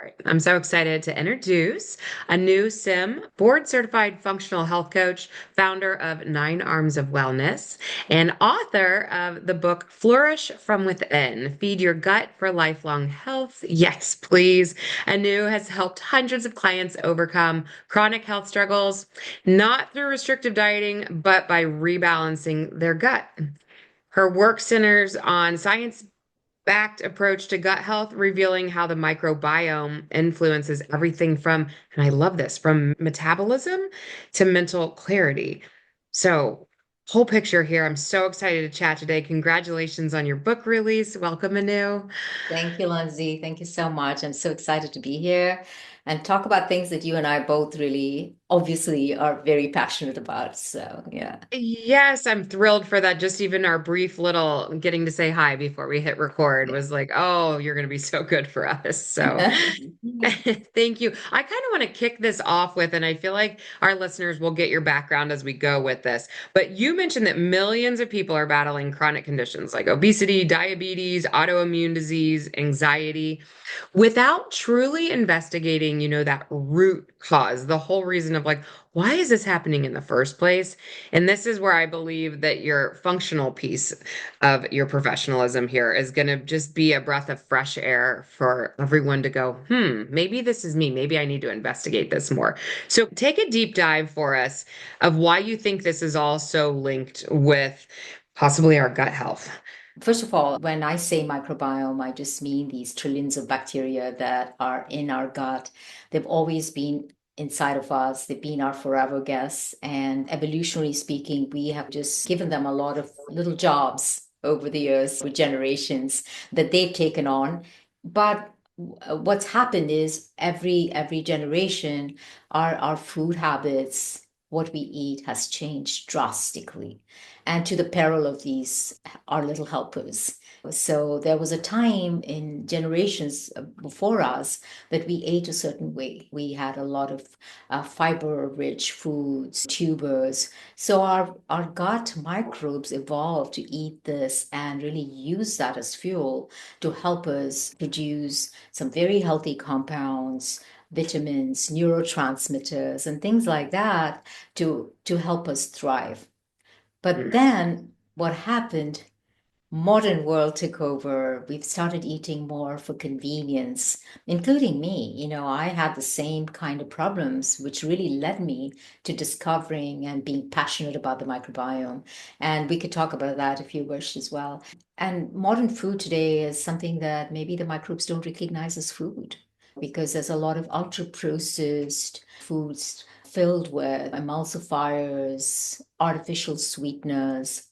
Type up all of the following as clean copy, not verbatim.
All right. I'm so excited to introduce Anu Simh, board certified functional health coach, founder of Nine Arms of Wellness, and author of the book Flourish From Within Feed Your Gut for Lifelong Health. Yes, please. Anu has helped hundreds of clients overcome chronic health struggles, not through restrictive dieting, but by rebalancing their gut. Her work centers on science backed approach to gut health, revealing how the microbiome influences everything from, and I love this, from metabolism to mental clarity. So, whole picture here. I'm so excited to chat today. Congratulations on your book release. Welcome, Anu. Thank you, Lindsay. Thank you so much. I'm so excited to be here and talk about things that you and I both really obviously are very passionate about. So, yeah. Yes, I'm thrilled for that. Just even our brief little getting to say hi before we hit record was like, oh, you're going to be so good for us. So thank you. I kind of want to kick this off with, and I feel like our listeners will get your background as we go with this. But you mentioned that millions of people are battling chronic conditions like obesity, diabetes, autoimmune disease, anxiety, without truly investigating, that root cause, the whole reason of like, why is this happening in the first place? And this is where I believe that your functional piece of your professionalism here is going to just be a breath of fresh air for everyone to go, maybe this is me. Maybe I need to investigate this more. So take a deep dive for us of why you think this is all so linked with possibly our gut health. First of all, when I say microbiome, I just mean these trillions of bacteria that are in our gut. They've always been inside of us, they've been our forever guests. And evolutionarily speaking, we have just given them a lot of little jobs over the years, with generations that they've taken on. But what's happened is every generation, our food habits, what we eat has changed drastically, and to the peril of these our little helpers. So there was a time in generations before us that we ate a certain way. We had a lot of fiber-rich foods, tubers. So our gut microbes evolved to eat this and really use that as fuel to help us produce some very healthy compounds, vitamins, neurotransmitters, and things like that to help us thrive. But then what happened? Modern world took over. We've started eating more for convenience, including me. I had the same kind of problems, which really led me to discovering and being passionate about the microbiome. And we could talk about that if you wish as well. And modern food today is something that maybe the microbes don't recognize as food, because there's a lot of ultra processed foods filled with emulsifiers, artificial sweeteners,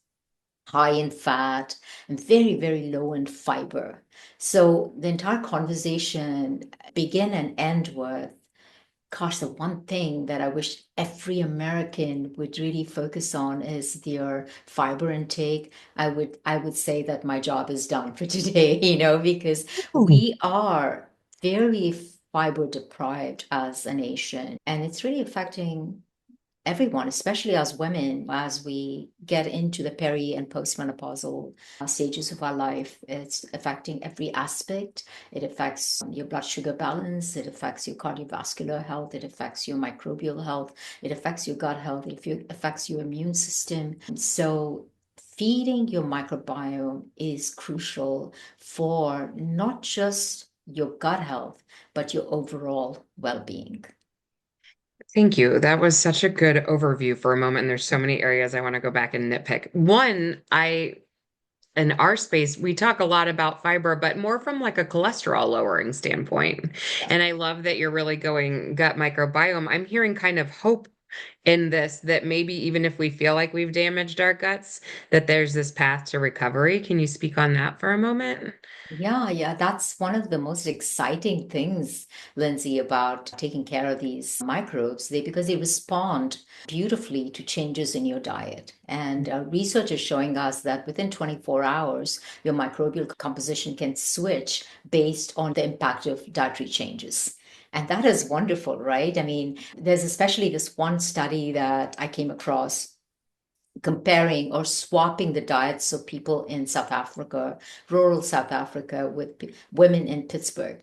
high in fat, and very, very low in fiber. So the entire conversation begin and end with, gosh, the one thing that I wish every American would really focus on is their fiber intake. I would say that my job is done for today, because we are very fiber deprived as a nation, and it's really affecting everyone, especially as women, as we get into the peri and postmenopausal stages of our life. It's affecting every aspect. It affects your blood sugar balance. It affects your cardiovascular health. It affects your microbial health. It affects your gut health. It affects your immune system. So feeding your microbiome is crucial for not just your gut health, but your overall well-being. Thank you. That was such a good overview for a moment. And there's so many areas I want to go back and nitpick. One, in our space, we talk a lot about fiber, but more from like a cholesterol lowering standpoint. And I love that you're really going gut microbiome. I'm hearing kind of hope in this that maybe even if we feel like we've damaged our guts, that there's this path to recovery. Can you speak on that for a moment? Yeah, yeah, that's one of the most exciting things, Lindsay, about taking care of these microbes. Because they respond beautifully to changes in your diet. And research is showing us that within 24 hours, your microbial composition can switch based on the impact of dietary changes. And that is wonderful, right? I mean, there's especially this one study that I came across comparing or swapping the diets of people in South Africa, rural South Africa, with women in Pittsburgh.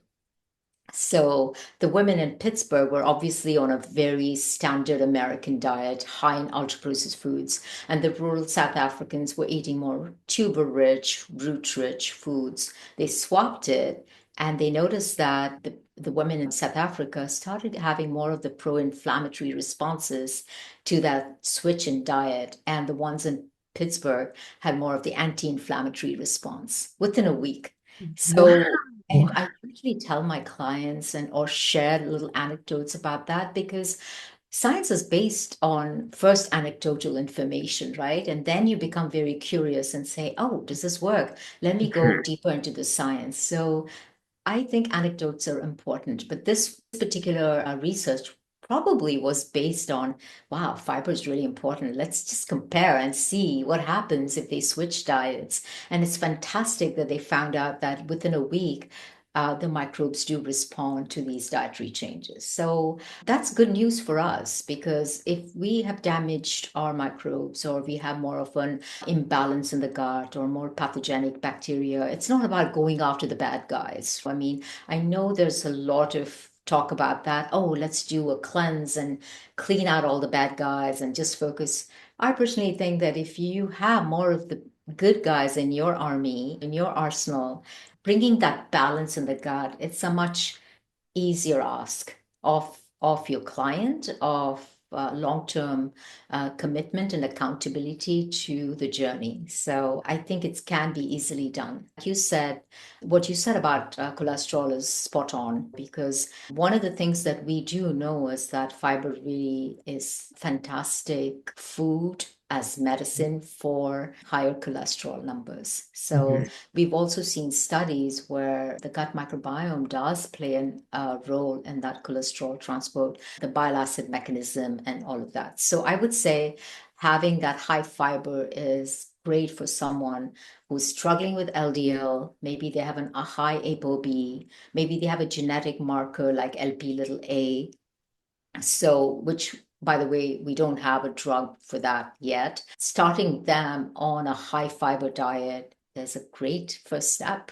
So the women in Pittsburgh were obviously on a very standard American diet, high in ultra-processed foods, and the rural South Africans were eating more tuber-rich, root-rich foods. They swapped it, and they noticed that the women in South Africa started having more of the pro-inflammatory responses to that switch in diet, and the ones in Pittsburgh had more of the anti-inflammatory response within a week. So Wow. and I usually tell my clients and or share little anecdotes about that because science is based on first anecdotal information, right? And then you become very curious and say, oh, does this work? Let me go deeper into the science. So I think anecdotes are important, but this particular research probably was based on, wow, fiber is really important. Let's just compare and see what happens if they switch diets. And it's fantastic that they found out that within a week, the microbes do respond to these dietary changes. So that's good news for us because if we have damaged our microbes or we have more of an imbalance in the gut or more pathogenic bacteria, it's not about going after the bad guys. I mean, I know there's a lot of talk about that. Oh, let's do a cleanse and clean out all the bad guys and just focus. I personally think that if you have more of the good guys in your army, in your arsenal, bringing that balance in the gut, it's a much easier ask of your client of long-term commitment and accountability to the journey. So I think it can be easily done. Like you said, what you said about cholesterol is spot on because one of the things that we do know is that fiber really is fantastic food as medicine for higher cholesterol numbers. So Mhm. we've also seen studies where the gut microbiome does play a role in that cholesterol transport, the bile acid mechanism, and all of that. So I would say having that high fiber is great for someone who's struggling with LDL. Maybe they have a high ApoB, maybe they have a genetic marker like LP little a. So, which by the way, we don't have a drug for that yet. Starting them on a high fiber diet is a great first step.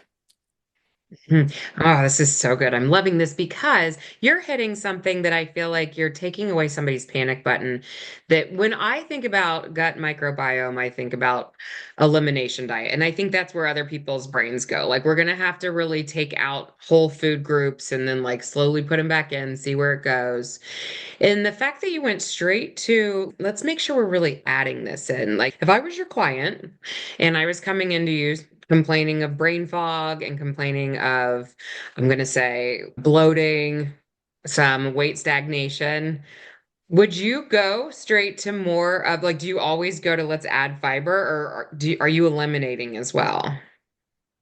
Mhm. Oh, this is so good. I'm loving this because you're hitting something that I feel like you're taking away somebody's panic button. That when I think about gut microbiome, I think about elimination diet. And I think that's where other people's brains go. Like, we're going to have to really take out whole food groups and then, like, slowly put them back in, see where it goes. And the fact that you went straight to, let's make sure we're really adding this in. Like, if I was your client and I was coming into you complaining of brain fog and complaining of, I'm going to say, bloating, some weight stagnation, would you go straight to more of like, do you always go to let's add fiber or are you eliminating as well?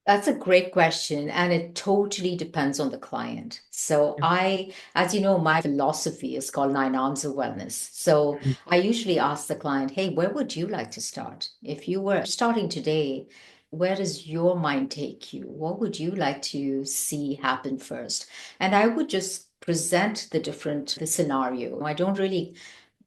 That's a great question, and it totally depends on the client. So as you know, my philosophy is called Nine Arms of Wellness. So I usually ask the client, hey, where would you like to start? If you were starting today, where does your mind take you? What would you like to see happen first? And I would just present the scenario. I don't really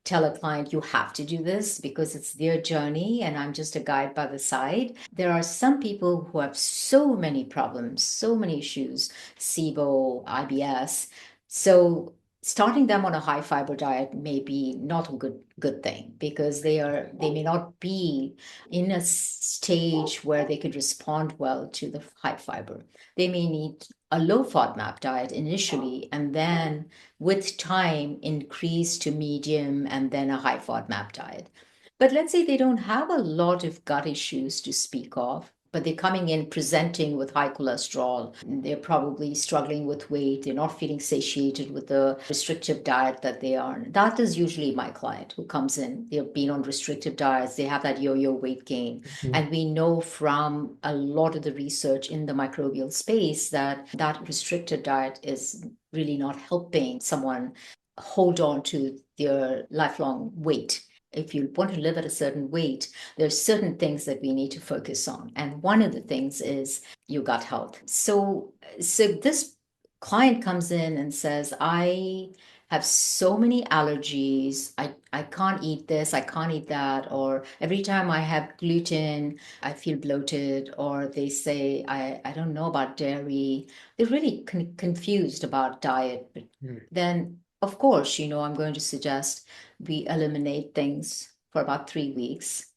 tell a client you have to do this because it's their journey and I'm just a guide by the side. There are some people who have so many problems, so many issues, SIBO, IBS. So starting them on a high fiber diet may be not a good thing because they may not be in a stage where they could respond well to the high fiber. They may need a low FODMAP diet initially and then with time increase to medium and then a high FODMAP diet. But let's say they don't have a lot of gut issues to speak of, but they're coming in presenting with high cholesterol. They're probably struggling with weight. They're not feeling satiated with the restrictive diet that they are on. That is usually my client who comes in. They've been on restrictive diets. They have that yo-yo weight gain. Mhm. And we know from a lot of the research in the microbial space that that restricted diet is really not helping someone hold on to their lifelong weight. If you want to live at a certain weight, there's certain things that we need to focus on. And one of the things is your gut health. So this client comes in and says, I have so many allergies. I can't eat this, I can't eat that, or every time I have gluten, I feel bloated, or they say, I don't know about dairy. They're really confused about diet. But Mm, then, of course, I'm going to suggest we eliminate things for about 3 weeks,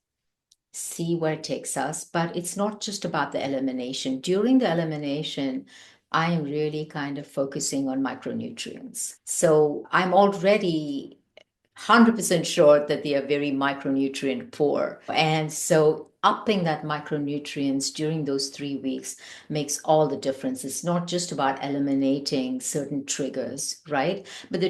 see where it takes us. But it's not just about the elimination. During the elimination, I am really kind of focusing on micronutrients. So I'm already 100% sure that they are very micronutrient poor. And so upping that micronutrients during those 3 weeks makes all the difference. It's not just about eliminating certain triggers, right? But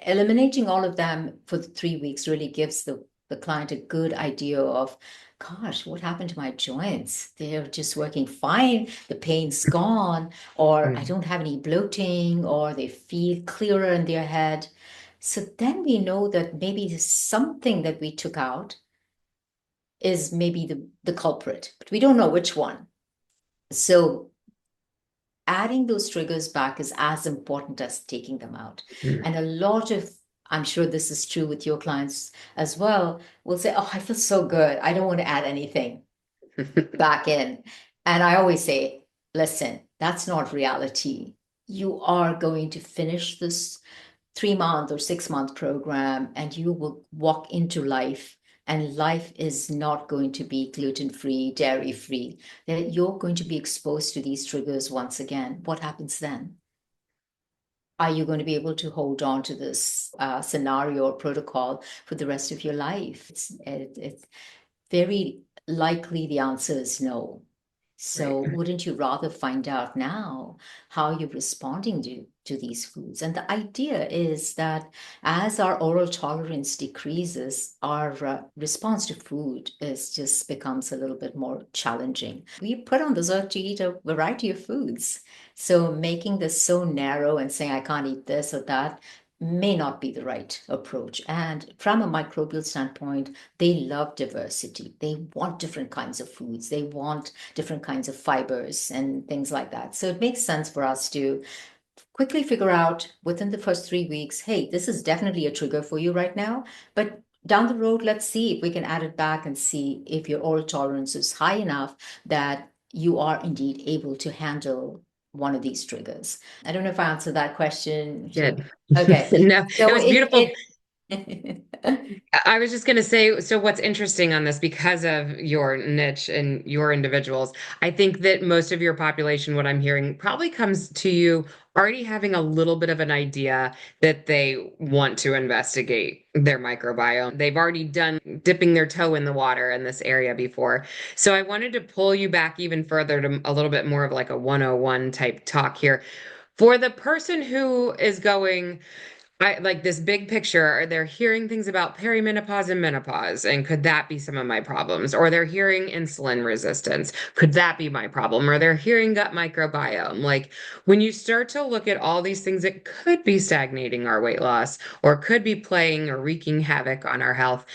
eliminating all of them for the 3 weeks really gives the client a good idea of, gosh, what happened to my joints? They're just working fine. The pain's gone, or I mm, don't have any bloating, or they feel clearer in their head. So then we know that maybe something that we took out is maybe the culprit, but we don't know which one. So adding those triggers back is as important as taking them out. mm. And a lot of, I'm sure this is true with your clients as well, will say, oh, I feel so good. I don't want to add anything back in. And I always say, listen, that's not reality. You are going to finish this 3 month or 6 month program and you will walk into life, and life is not going to be gluten free, dairy free. That you're going to be exposed to these triggers once again. What happens then? Are you going to be able to hold on to this scenario or protocol for the rest of your life? It's very likely the answer is no. So Right. wouldn't you rather find out now how you're responding to these foods? And the idea is that as our oral tolerance decreases, our response to food is just becomes a little bit more challenging. We put on this earth to eat a variety of foods. So making this so narrow and saying I can't eat this or that may not be the right approach. And from a microbial standpoint, they love diversity. They want different kinds of foods. They want different kinds of fibers and things like that. So it makes sense for us to quickly figure out within the first 3 weeks, hey, this is definitely a trigger for you right now. But down the road, let's see if we can add it back and see if your oral tolerance is high enough that you are indeed able to handle one of these triggers. I don't know if I answered that question. Did. Okay. No, it So was beautiful. it I was just going to say, so what's interesting on this, because of your niche and your individuals, I think that most of your population, what I'm hearing, probably comes to you already having a little bit of an idea that they want to investigate their microbiome. They've already done dipping their toe in the water in this area before. So I wanted to pull you back even further to a little bit more of like a 101 type talk here. For the person who is going, I like this big picture. They're hearing things about perimenopause and menopause, and could that be some of my problems? Or they're hearing insulin resistance. Could that be my problem? Or they're hearing gut microbiome. Like when you start to look at all these things, it could be stagnating our weight loss or could be playing or wreaking havoc on our health.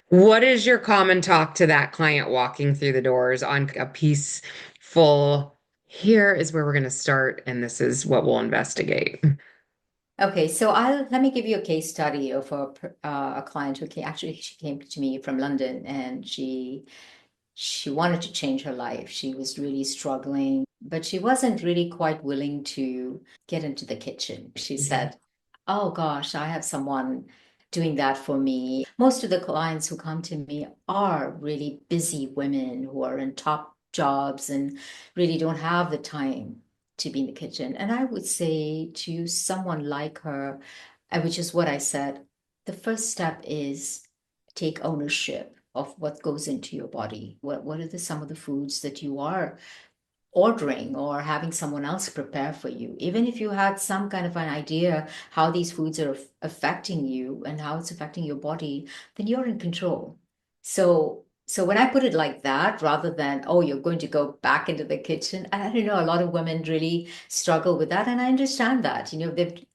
What is your common talk to that client walking through the doors on a peaceful, here is where we're going to start, and this is what we'll investigate? Okay, so I'll let me give you a case study of a client who came, actually she came to me from London, and she wanted to change her life. She was really struggling, but she wasn't really quite willing to get into the kitchen. She Mhm. said, "Oh gosh, I have someone doing that for me." Most of the clients who come to me are really busy women who are in top jobs and really don't have the time to be in the kitchen. And I would say to someone like her, which is what I said, the first step is take ownership of what goes into your body. What are some of the foods that you are ordering or having someone else prepare for you? Even if you had some kind of an idea how these foods are affecting you and how it's affecting your body, then you're in control. So when I put it like that, rather than, oh, you're going to go back into the kitchen, I don't know, a lot of women really struggle with that. And I understand that.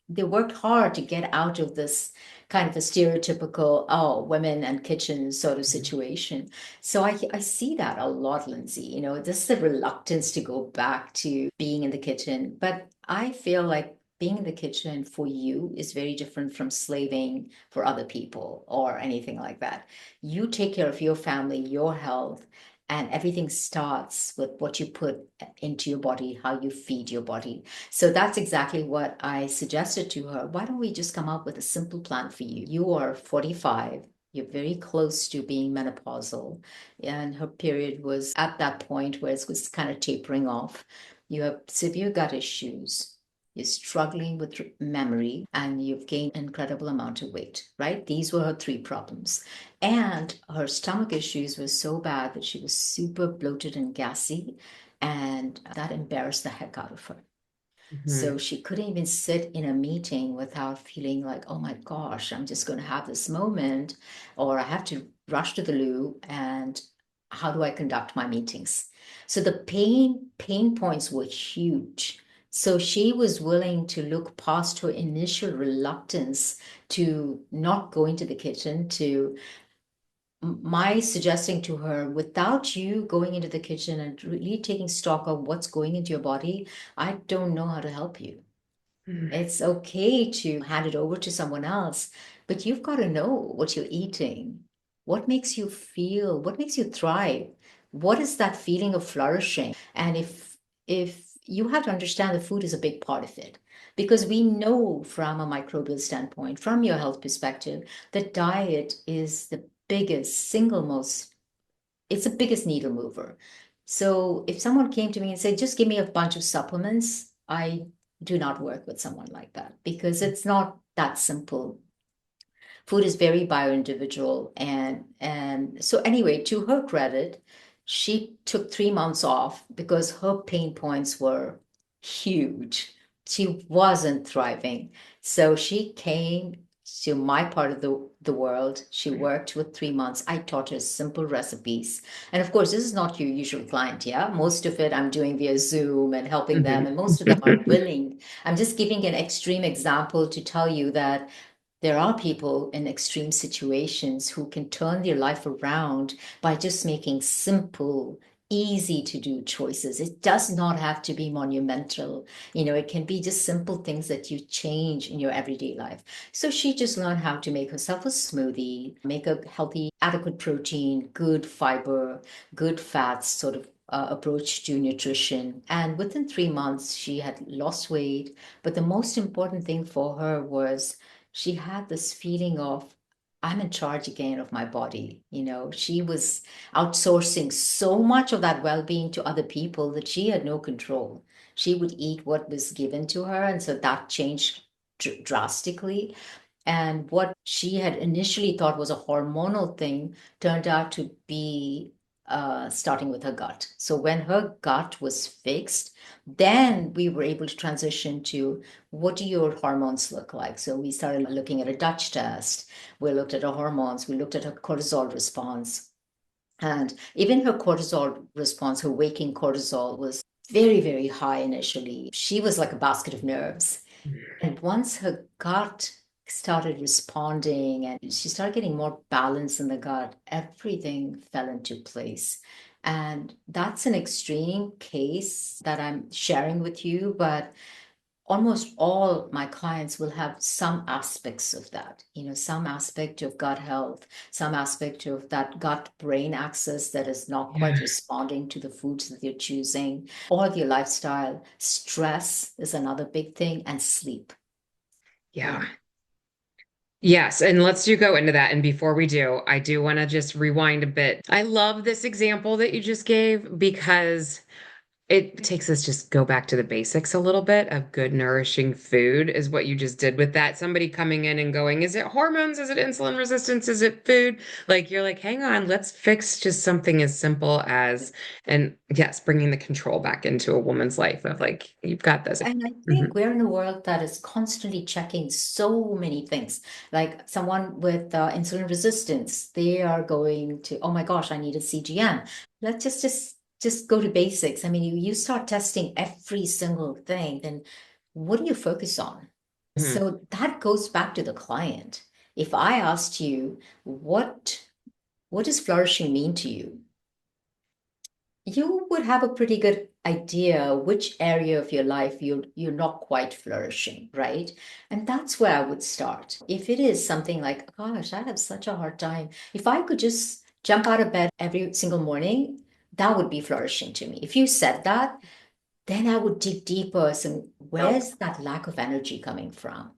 They worked hard to get out of this kind of a stereotypical, oh, women and kitchen sort of situation. So I see that a lot, Lindsay. This is the reluctance to go back to being in the kitchen. But I feel like being in the kitchen for you is very different from slaving for other people or anything like that. You take care of your family, your health, and everything starts with what you put into your body, how you feed your body. So that's exactly what I suggested to her. Why don't we just come up with a simple plan for you? You are 45. You're very close to being menopausal, and her period was at that point where it was kind of tapering off. You have severe gut issues. You're struggling with memory, and you've gained an incredible amount of weight, right? These were her three problems. And her stomach issues were so bad that she was super bloated and gassy, and that embarrassed the heck out of her. Mhm. So she couldn't even sit in a meeting without feeling like, oh my gosh, I'm just going to have this moment, or I have to rush to the loo, and how do I conduct my meetings? So the pain points were huge. So she was willing to look past her initial reluctance to not go into the kitchen to my suggesting to her, without you going into the kitchen and really taking stock of what's going into your body, I don't know how to help you. It's okay to hand it over to someone else, but you've got to know what you're eating. What makes you feel? What makes you thrive? What is that feeling of flourishing? And if you have to understand the food is a big part of it, because we know from a microbial standpoint, from your health perspective, that diet is the biggest, single most, it's the biggest needle mover. So if someone came to me and said, just give me a bunch of supplements, I do not work with someone like that because it's not that simple. Food is very bio-individual, and so anyway, to her credit, she took 3 months off because her pain points were huge. She wasn't thriving. So she came to my part of the world. She worked with 3 months. I taught her simple recipes. And of course, this is not your usual client, yeah? Most of it I'm doing via Zoom and helping them, Mhm. and most of them are willing. I'm just giving an extreme example to tell you that there are people in extreme situations who can turn their life around by just making simple, easy to do choices. It does not have to be monumental. It can be just simple things that you change in your everyday life. So she just learned how to make herself a smoothie, make a healthy, adequate protein, good fiber, good fats sort of approach to nutrition. And within 3 months, she had lost weight. But the most important thing for her was she had this feeling of, I'm in charge again of my body. She was outsourcing so much of that well-being to other people that she had no control. She would eat what was given to her, and so that changed drastically. And what she had initially thought was a hormonal thing turned out to be starting with her gut. So when her gut was fixed, then we were able to transition to, what do your hormones look like? So we started looking at a Dutch test. We looked at her hormones. We looked at her cortisol response. And even her cortisol response, her waking cortisol was very, very high initially. She was like a basket of nerves. And once her gut started responding and she started getting more balance in the gut, everything fell into place. And that's an extreme case that I'm sharing with you, but almost all my clients will have some aspects of that, some aspect of gut health, some aspect of that gut brain axis that is not quite Yeah. responding to the foods that they're choosing, or their lifestyle. Stress is another big thing, and sleep. Yeah. And Yes, and let's do go into that. And before we do, I do want to just rewind a bit. I love this example that you just gave because it takes us just go back to the basics a little bit of good, nourishing food is what you just did with that. Somebody coming in and going, is it hormones? Is it insulin resistance? Is it food? Like you're like, hang on, let's fix just something as simple as, and yes, bringing the control back into a woman's life of like, you've got this. And I think Mhm. we're in a world that is constantly checking so many things. Like someone with insulin resistance, they are going to, oh my gosh, I need a CGM. Let's just go to basics. I mean, you start testing every single thing, then what do you focus on? Mhm. So that goes back to the client. If I asked you, what does flourishing mean to you? You would have a pretty good idea which area of your life you're not quite flourishing, right? And that's where I would start. If it is something like, gosh, I have such a hard time. If I could just jump out of bed every single morning, that would be flourishing to me. If you said that, then I would dig deeper. So where's that lack of energy coming from?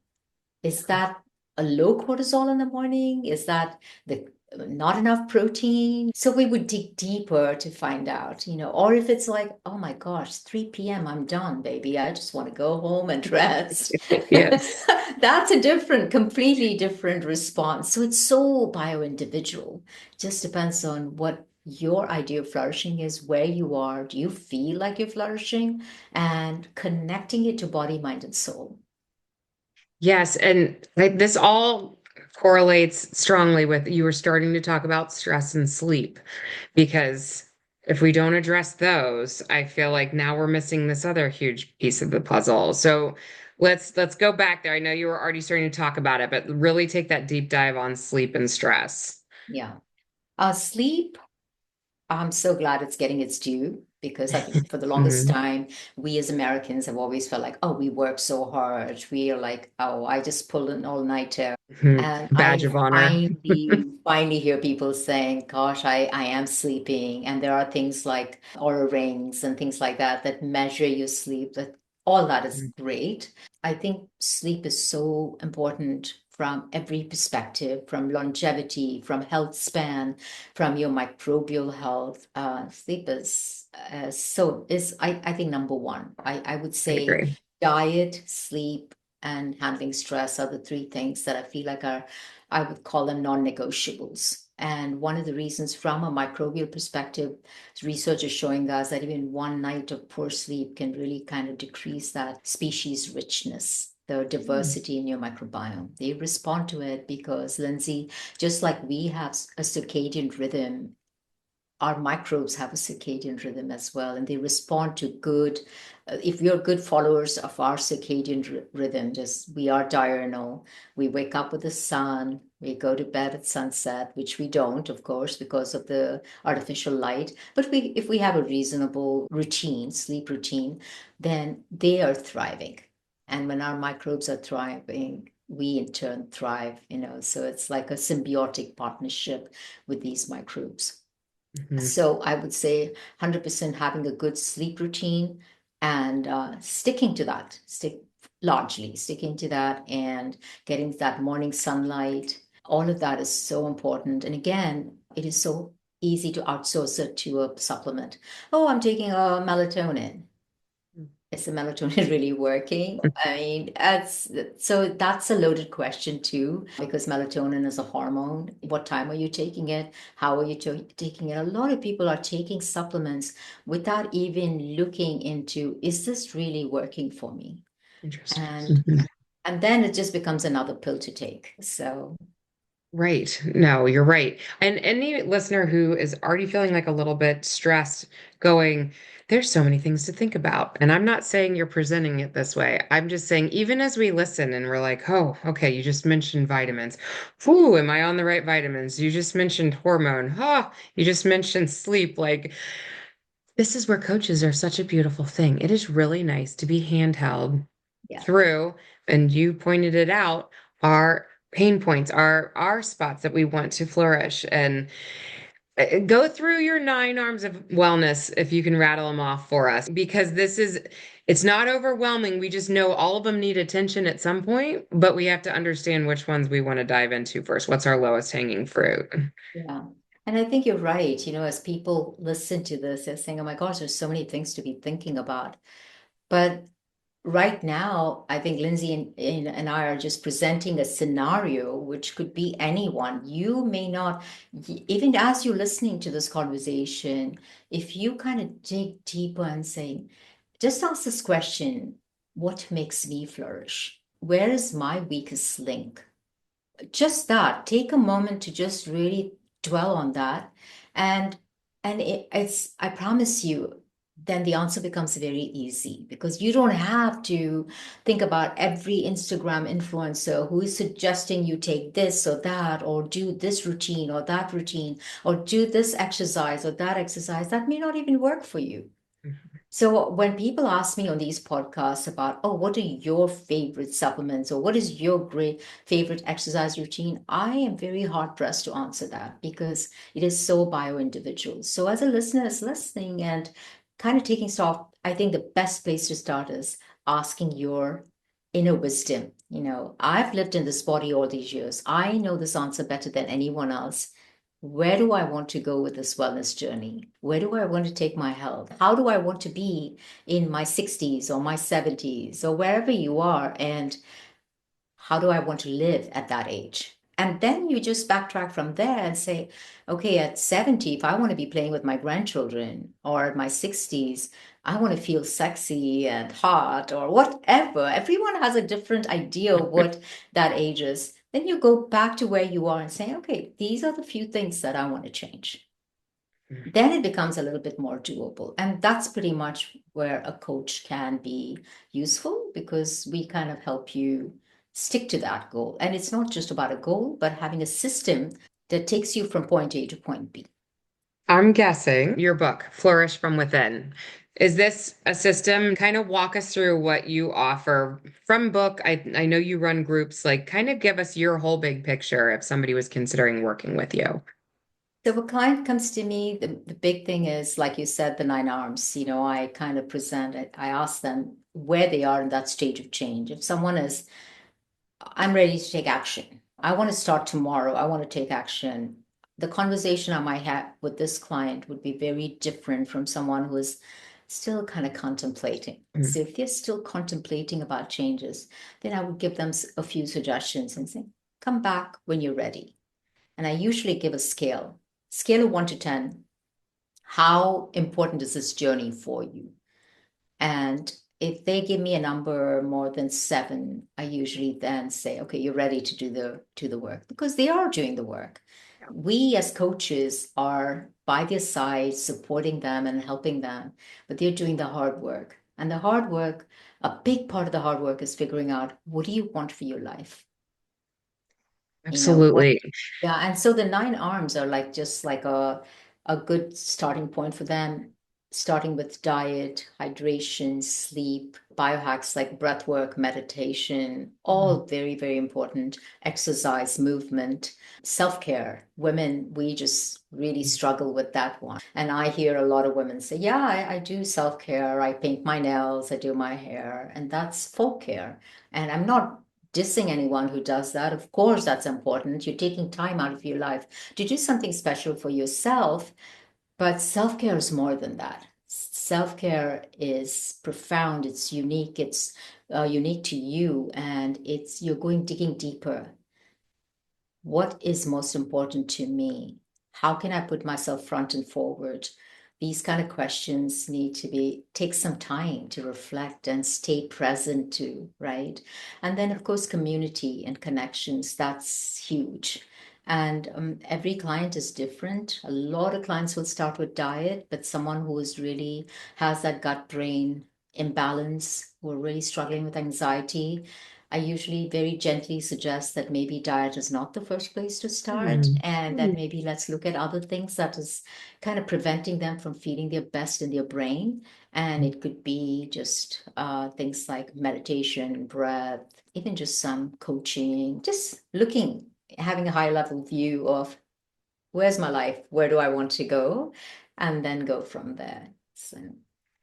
Is that a low cortisol in the morning? Is that the not enough protein? So we would dig deeper to find out, or if it's like, oh my gosh, 3 p.m., I'm done, baby. I just want to go home and rest. Yes. That's a completely different response. So it's so bio-individual. Just depends on what your idea of flourishing is, where you are. Do you feel like you're flourishing? And connecting it to body, mind, and soul. Yes, and like this all correlates strongly with you were starting to talk about stress and sleep because if we don't address those, I feel like now we're missing this other huge piece of the puzzle. So let's go back there. I know you were already starting to talk about it, but really take that deep dive on sleep and stress. Yeah. Sleep, I'm so glad it's getting its due because I think for the longest Mhm, time, we as Americans have always felt like, oh, we work so hard. We are like, oh, I just pulled an all-nighter. mhm. And Badge I of honor. finally hear people saying, gosh, I am sleeping. And there are things like Aura rings and things like that that measure your sleep. That all that is great. I think sleep is so important from every perspective, from longevity, from health span, from your microbial health. Sleep is I think number one. I would I say agree. diet, sleep, and handling stress are the three things that I feel like are, I would call them non-negotiables. And one of the reasons from a microbial perspective, research is showing us that even one night of poor sleep can really kind of decrease that species richness, the diversity in your microbiome. They respond to it because, Lindsay, just like we have a circadian rhythm, our microbes have a circadian rhythm as well, and they respond to good. If we are good followers of our circadian rhythm, just we are diurnal. We wake up with the sun. We go to bed at sunset, which we don't, of course, because of the artificial light. But if we have a reasonable routine, sleep routine, then they are thriving. And when our microbes are thriving, we in turn thrive. So it's like a symbiotic partnership with these microbes. Mhm. So I would say 100% having a good sleep routine and sticking to that, largely sticking to that and getting that morning sunlight. All of that is so important. And again, it is so easy to outsource it to a supplement. Oh, I'm taking a melatonin. Is the melatonin really working? I mean, that's a loaded question too, because melatonin is a hormone. What time are you taking it? How are you taking it? A lot of people are taking supplements without even looking into, is this really working for me? Interesting. And Mhm. and then it just becomes another pill to take. So Right. No, you're right. And any listener who is already feeling like a little bit stressed, going, there's so many things to think about. And I'm not saying you're presenting it this way. I'm just saying, even as we listen and we're like, oh, okay, you just mentioned vitamins. Whew, am I on the right vitamins? You just mentioned hormone. Oh, you just mentioned sleep. Like, this is where coaches are such a beautiful thing. It is really nice to be handheld yeah. through, and you pointed it out, our pain points, our spots that we want to flourish. And go through your 9 arms of wellness if you can rattle them off for us, because it's not overwhelming. We just know all of them need attention at some point, but we have to understand which ones we want to dive into first. What's our lowest hanging fruit? Yeah. And I think you're right. As people listen to this, they're saying, oh my gosh, there's so many things to be thinking about. But right now, I think Lindsay and I are just presenting a scenario which could be anyone. You may not, even as you're listening to this conversation, if you kind of dig deeper and say, just ask this question, what makes me flourish? Where is my weakest link? Just that, take a moment to just really dwell on that. And it's, I promise you, then the answer becomes very easy because you don't have to think about every Instagram influencer who is suggesting you take this or that, or do this routine or that routine, or do this exercise or that exercise that may not even work for you. So when people ask me on these podcasts about, oh, what are your favorite supplements or what is your great favorite exercise routine, I am very hard pressed to answer that because it is so bio individual. So as a listener is listening and kind of taking stock, I think the best place to start is asking your inner wisdom. I've lived in this body all these years. I know this answer better than anyone else. Where do I want to go with this wellness journey? Where do I want to take my health? How do I want to be in my 60s or my 70s or wherever you are? And how do I want to live at that age? And then you just backtrack from there and say, okay, at 70, if I want to be playing with my grandchildren, or at my 60s, I want to feel sexy and hot or whatever. Everyone has a different idea of what that age is. Then you go back to where you are and say, okay, these are the few things that I want to change. Then it becomes a little bit more doable. And that's pretty much where a coach can be useful because we kind of help you stick to that goal. And it's not just about a goal, but having a system that takes you from point A to point B. I'm guessing your book, Flourish From Within. Is this a system? Kind of walk us through what you offer from book. I know you run groups, like kind of give us your whole big picture if somebody was considering working with you. So if a client comes to me, the big thing is, like you said, the 9 arms. I kind of present it. I ask them where they are in that stage of change. If someone is, I'm ready to take action. I want to start tomorrow. I want to take action. The conversation I might have with this client would be very different from someone who is still kind of contemplating. Mm. So if they're still contemplating about changes, then I would give them a few suggestions and say, come back when you're ready. And I usually give a scale of 1 to 10. How important is this journey for you? And if they give me a number more than 7, I usually then say, okay, you're ready to do the work because they are doing the work. We as coaches are by their side, supporting them and helping them, but they're doing the hard work. And the hard work, a big part of the hard work is figuring out what do you want for your life? What Absolutely. Yeah, and so the 9 arms are like just like a good starting point for them, starting with diet, hydration, sleep, biohacks like breath work, meditation, all very, very important. Exercise, movement, self-care. Women, we just really struggle with that one. And I hear a lot of women say, yeah, I do self-care. I paint my nails, I do my hair, and that's folk care. And I'm not dissing anyone who does that. Of course, that's important. You're taking time out of your life to do something special for yourself, but self care is more than that. Self care is profound, it's unique, it's unique to you, and you're going digging deeper. What is most important to me? How can I put myself front and forward? These kind of questions need to take some time to reflect and stay present to, right? And then, of course, community and connections, that's huge. And every client is different. A lot of clients will start with diet, but someone who is really has that gut brain imbalance, who are really struggling with anxiety, I usually very gently suggest that maybe diet is not the first place to start, Mm. and that Mm. maybe let's look at other things that is kind of preventing them from feeling their best in their brain. And it could be just things like meditation, breath, even just some coaching, just looking, having a high level view of where's my life, where do I want to go, and then go from there. So,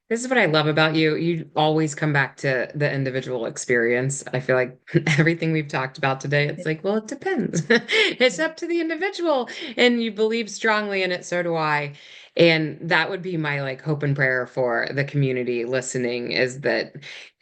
This is what I love about you. You always come back to the individual experience. I feel like everything we've talked about today, it's like, well, it depends. It's up to the individual. And you believe strongly in it, so do I. And that would be my like hope and prayer for the community listening is that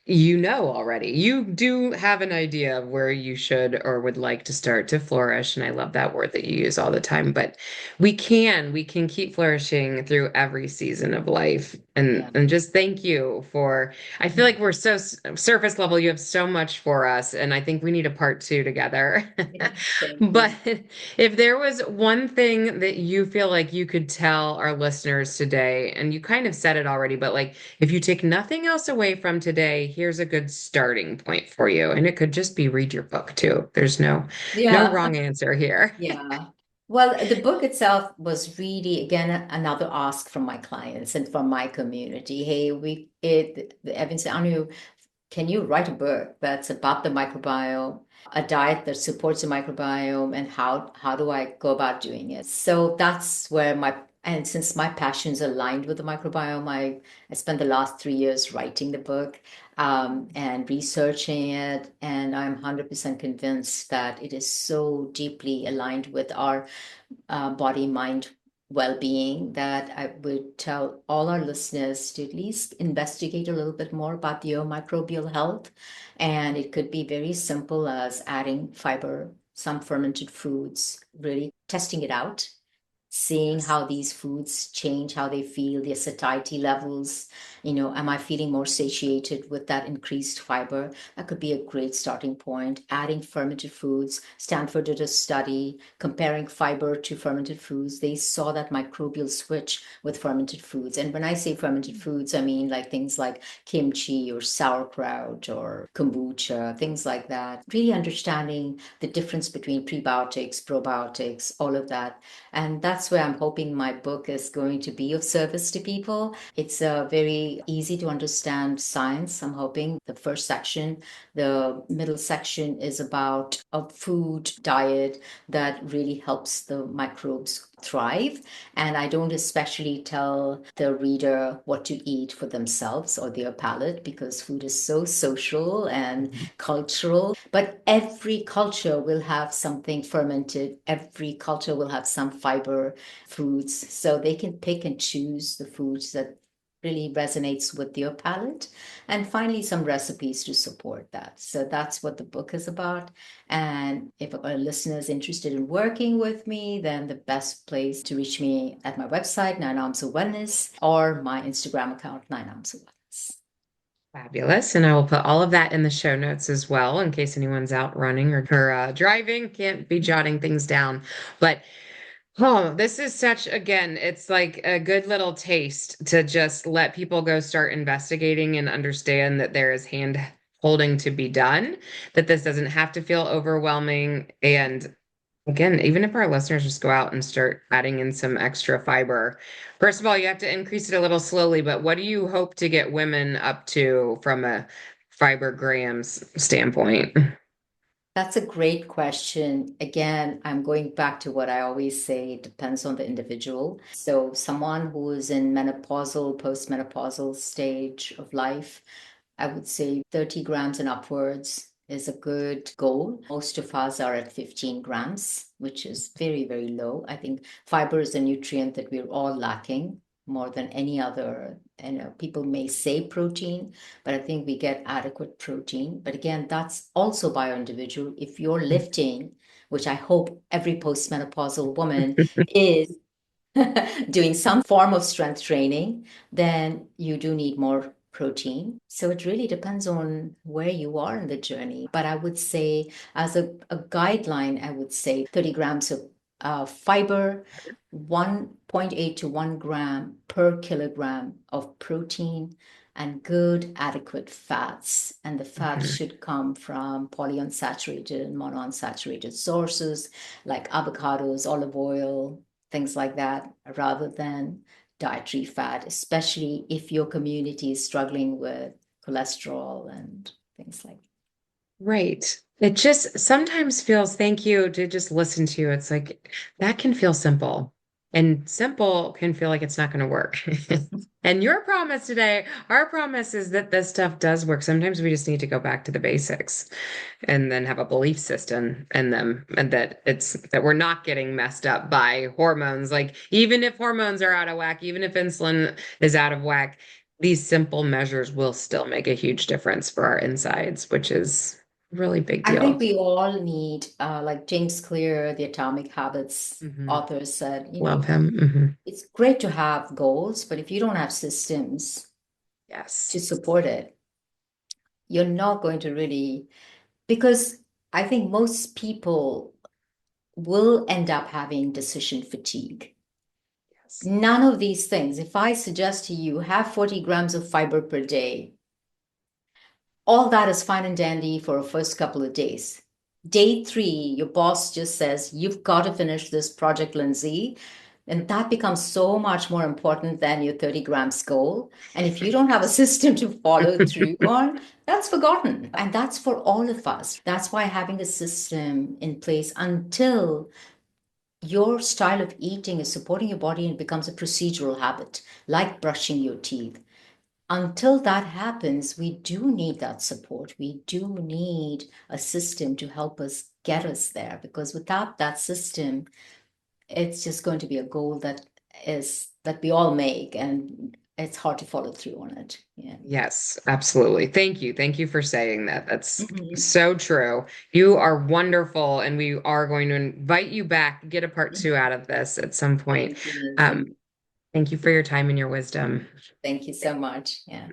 you know already. You do have an idea of where you should or would like to start to flourish. And I love that word that you use all the time. But we can keep flourishing through every season of life. yeah. And just thank you for, I feel like we're so surface level. You have so much for us. And I think we need a part two together. Yeah, thank But you. if there was one thing that you feel like you could tell our listeners today, and you kind of said it already, but like if you take nothing else away from today, here's a good starting point for you. And it could just be read your book too. There's no Yeah, wrong answer here. yeah. Well, the book itself was really, again, another ask from my clients and from my community. Hey, Evan said, Anu, can you write a book that's about the microbiome, a diet that supports the microbiome, and how do I go about doing it? So that's where and since my passions aligned with the microbiome, I spent the last 3 years writing the book and researching it, and I'm 100% convinced that it is so deeply aligned with our body, mind, well-being that I would tell all our listeners to at least investigate a little bit more about your microbial health. And it could be very simple as adding fiber, some fermented foods, really testing it out, seeing Yes. how these foods change how they feel, their satiety levels. Am I feeling more satiated with that increased fiber? That could be a great starting point. Adding fermented foods. Stanford did a study comparing fiber to fermented foods. They saw that microbial switch with fermented foods. And when I say fermented foods, I mean like things like kimchi or sauerkraut or kombucha, things like that. Really understanding the difference between prebiotics, probiotics, all of that. And that's where I'm hoping my book is going to be of service to people. It's a very easy to understand science. I'm hoping the first section, the middle section is about a food diet that really helps the microbes thrive. And I don't especially tell the reader what to eat for themselves or their palate because food is so social and cultural. But every culture will have something fermented, every culture will have some fiber foods. So they can pick and choose the foods that really resonates with your palate, and finally some recipes to support that. So that's what the book is about. And if a listener is interested in working with me, then the best place to reach me at my website, 9 Arms of Wellness, or my Instagram account, 9 Arms of Wellness. Fabulous. And I will put all of that in the show notes as well, in case anyone's out running or driving, can't be jotting things down. But oh, this is such, again, it's like a good little taste to just let people go start investigating and understand that there is hand holding to be done, that this doesn't have to feel overwhelming. And again, even if our listeners just go out and start adding in some extra fiber, first of all, you have to increase it a little slowly, but what do you hope to get women up to from a fiber grams standpoint? That's a great question. Again, I'm going back to what I always say, it depends on the individual. So, someone who is in menopausal, postmenopausal stage of life, I would say 30 grams and upwards is a good goal. Most of us are at 15 grams, which is very, very low. I think fiber is a nutrient that we're all lacking more than any other. People may say protein, but I think we get adequate protein. But again, that's also bio individual. If you're lifting, which I hope every postmenopausal woman is doing some form of strength training, then you do need more protein. So it really depends on where you are in the journey. But I would say, as a guideline, I would say 30 grams of fiber, 1.8 to 1 gram per kilogram of protein, and good adequate fats. And the fats Mhm. should come from polyunsaturated and monounsaturated sources like avocados, olive oil, things like that, rather than dietary fat, especially if your community is struggling with cholesterol and things like that. Right. It just sometimes feels, thank you to just listen to you. It's like that can feel simple, and simple can feel like it's not going to work. And your promise today, our promise is that this stuff does work. Sometimes we just need to go back to the basics and then have a belief system in them, and that it's that we're not getting messed up by hormones. Like, even if hormones are out of whack, even if insulin is out of whack, these simple measures will still make a huge difference for our insides, which is a really big I think deal. we all need, like James Clear, the Atomic Habits Hmm. author said, Love him. Hmm. it's great to have goals, but if you don't have systems to Yes. support it, you're not going to really, because I think most people will end up having decision fatigue. Yes. None of these things, if I suggest to you, have 40 grams of fiber per day, all that is fine and dandy for a first couple of days. day 3, your boss just says, you've got to finish this project, Lindsay. And that becomes so much more important than your 30 grams goal. And if you don't have a system to follow through on, that's forgotten. And that's for all of us. That's why having a system in place until your style of eating is supporting your body and it becomes a procedural habit, like brushing your teeth. Until that happens, we do need that support. We do need a system to help us get us there, because without that system, it's just going to be a goal that we all make, and it's hard to follow through on it. Yeah. Yes, absolutely. Thank you. Thank you for saying that. That's Mhm. so true. You are wonderful, and we are going to invite you back, get a part two out of this at some point. Thank you, Lindsay. Um, Thank you for your time and your wisdom. Thank you so much. Yeah.